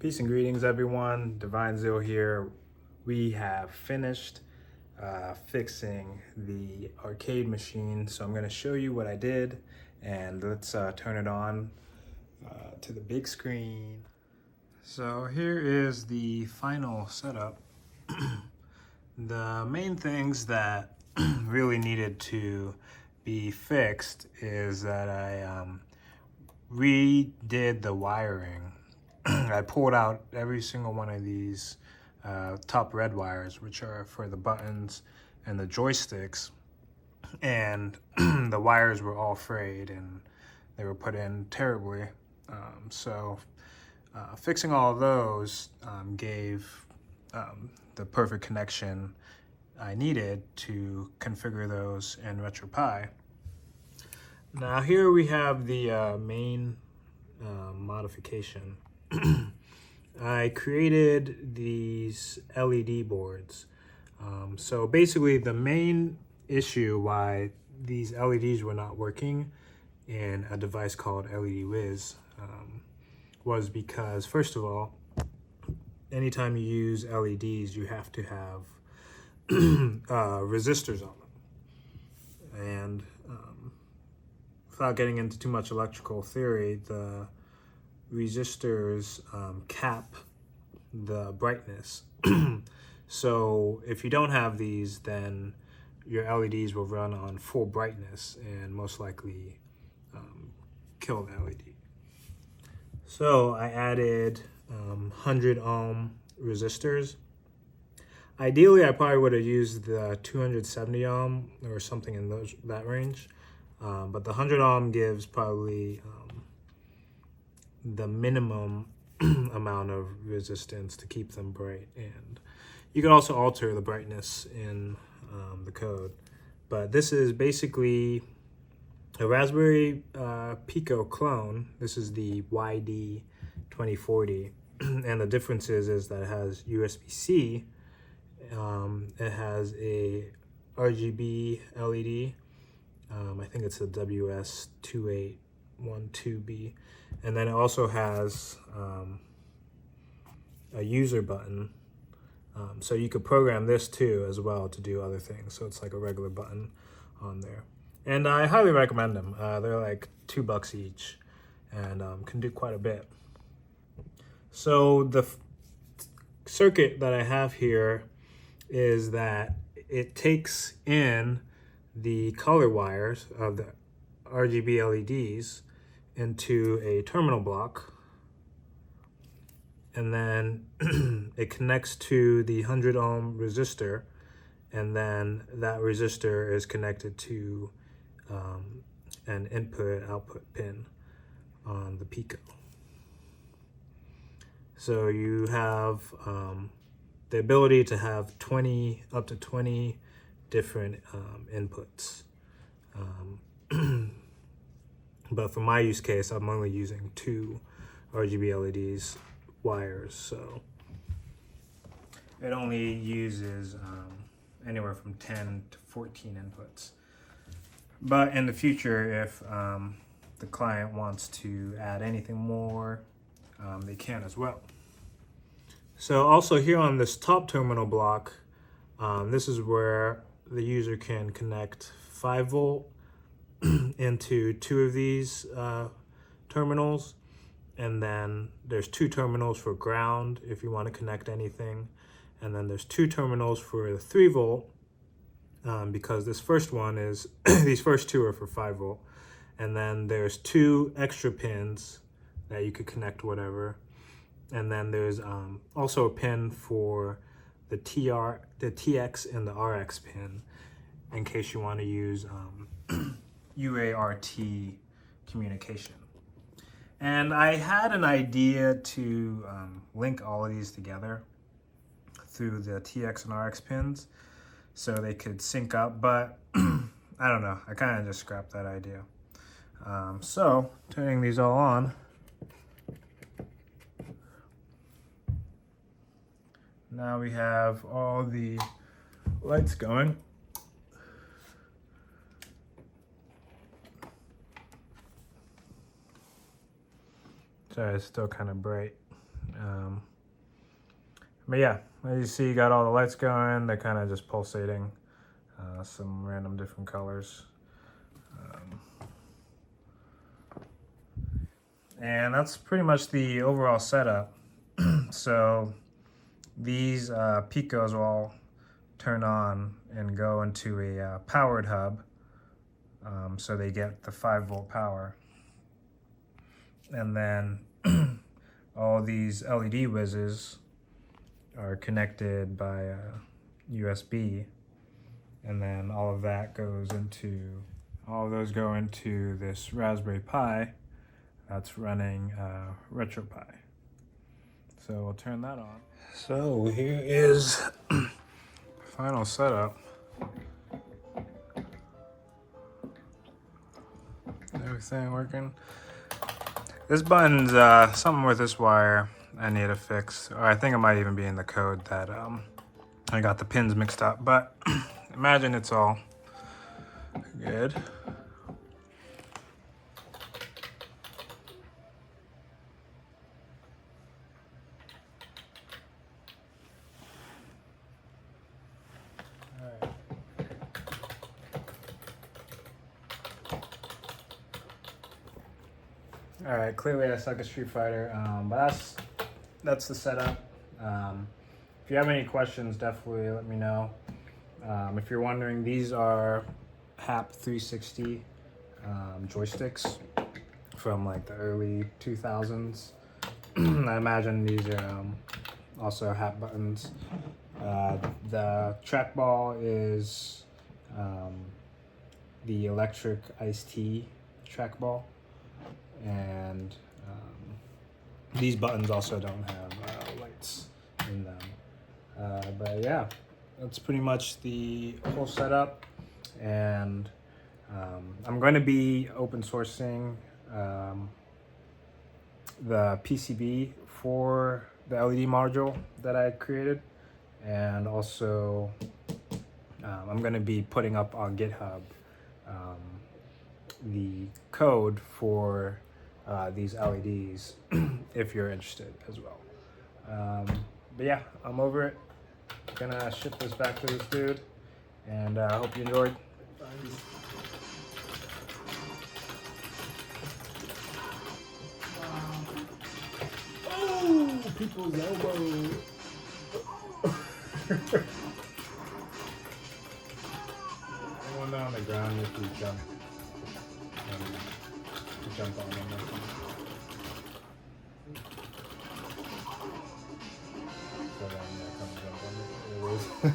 Peace and greetings, everyone. Divine Zeal here. We have finished fixing the arcade machine, so I'm going to show you what I did, and let's turn it on to the big screen. So here is the final setup. The main things that really needed to be fixed is that I redid the wiring. I pulled out every single one of these top red wires, which are for the buttons and the joysticks, and the wires were all frayed and they were put in terribly. So fixing all of those gave the perfect connection I needed to configure those in RetroPie. Now here we have the main modification. I created these LED boards. So basically the main issue why these LEDs were not working in a device called LED-WIZ was because, first of all, anytime you use LEDs, you have to have resistors on them. And without getting into too much electrical theory, the resistors cap the brightness. So if you don't have these, then your LEDs will run on full brightness and most likely kill the LED. So I added 100 ohm resistors. Ideally, I probably would have used the 270 ohm or something in that range, but the 100 ohm gives probably the minimum amount of resistance to keep them bright. And you can also alter the brightness in the code. But this is basically a Raspberry Pico clone. This is the YD2040. And the difference is that it has USB-C. It has a RGB LED. I think it's a WS2812B. And then it also has a user button. So you could program this too as well to do other things. So it's like a regular button on there. And I highly recommend them. They're like $2 each and can do quite a bit. So the circuit that I have here is that it takes in the color wires of the RGB LEDs into a terminal block, and then it connects to the 100 ohm resistor, and then that resistor is connected to an input-output pin on the Pico. So you have the ability to have up to 20 different inputs. But for my use case, I'm only using 2 RGB LEDs wires, so it only uses anywhere from 10 to 14 inputs. But in the future, if the client wants to add anything more, they can as well. So also here on this top terminal block, this is where the user can connect 5 volt into 2 of these terminals, and then there's 2 terminals for ground if you want to connect anything, and then there's 2 terminals for the 3 volt because this first one is these first 2 are for 5 volt, and then there's 2 extra pins that you could connect whatever, and then there's also a pin for the TX and the RX pin in case you want to use UART communication. And I had an idea to link all of these together through the TX and RX pins so they could sync up, but I don't know, I kind of just scrapped that idea. So turning these all on, now we have all the lights going. Sorry, it's still kind of bright. But yeah, as you see, you got all the lights going. They're kind of just pulsating, some random different colors. And that's pretty much the overall setup. So these Picos will all turn on and go into a powered hub, so they get the 5-volt power. And then all these LED-WIZs are connected by USB, and then all of those go into this Raspberry Pi that's running RetroPie. So we'll turn that on. So here is the final setup. Everything working. This button's something with this wire I need to fix, or I think it might even be in the code that I got the pins mixed up, but imagine it's all good. All right, clearly I suck at Street Fighter, but that's the setup. If you have any questions, definitely let me know. If you're wondering, these are HAP 360 joysticks from like the early 2000s. I imagine these are also HAP buttons. The trackball is the electric iced tea trackball. And these buttons also don't have lights in them. But yeah, that's pretty much the whole setup. And I'm going to be open sourcing the PCB for the LED module that I created. And also I'm going to be putting up on GitHub the code for these LEDs if you're interested as well. But yeah, I'm over it. Gonna ship this back to this dude, and I hope you enjoyed. Oh, people's elbow. Anyone on the ground if you jump. Jump on them. So then come jump on it.